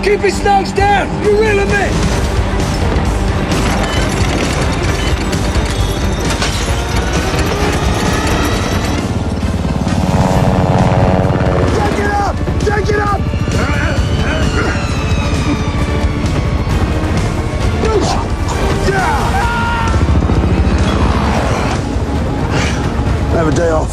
Keep his nose down! You reel him in! Take it up! Take it up! Have a day off.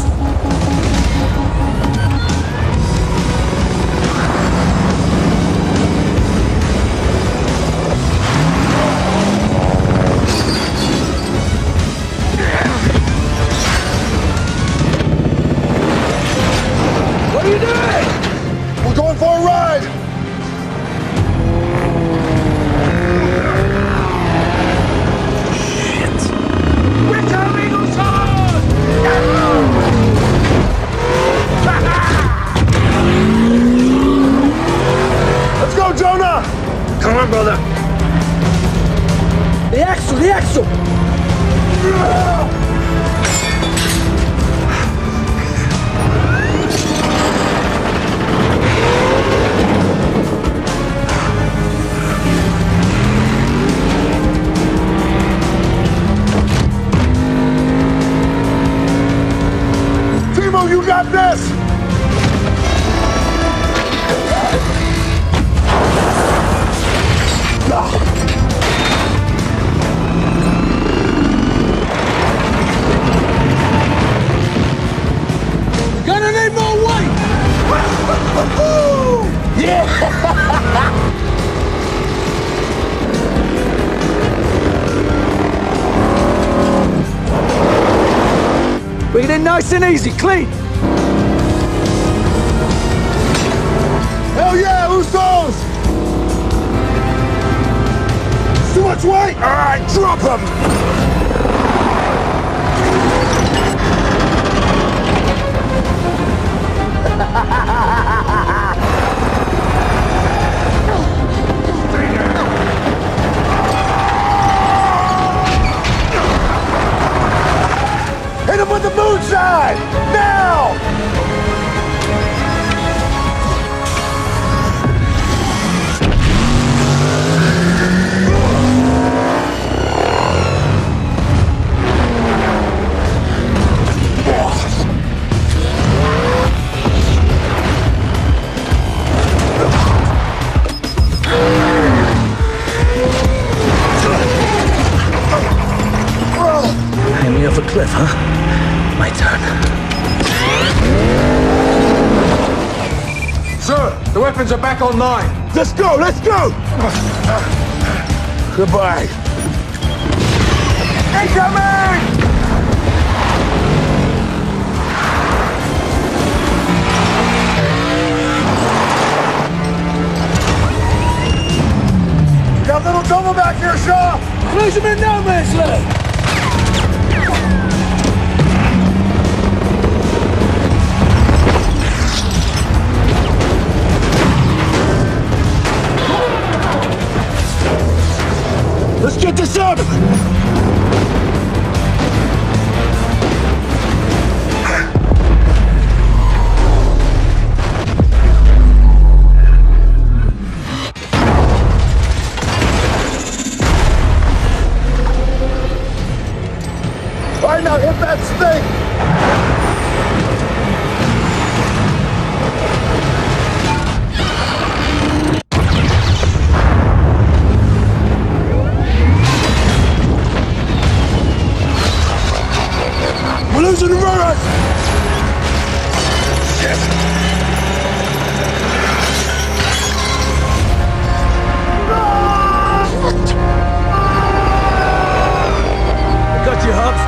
What are you doing? We're going for a ride! Let's go, Jonah! Come on, brother. The axle, the axle! Timo, you got this! Gonna need more weight! Yeah! Bring it in nice and easy, clean! Hell yeah, Usos! Too much weight! Alright, drop him! Hit him with the moonshine! Now! Hang me off a cliff, huh? My turn. Sir, the weapons are back online. Let's go, let's go! Goodbye. Incoming! We got little trouble back here, Shaw! Close him in no man's land! Let's get this up! All right, now hit that stake! We're losing the runners! Got you, Hobbs.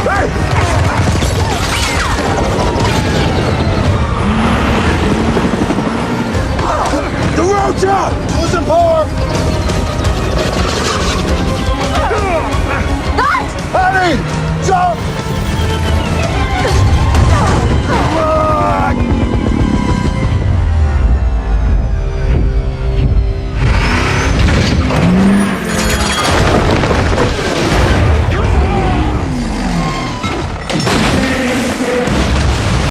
Hey! The road's out! Losing power! Honey! Jump!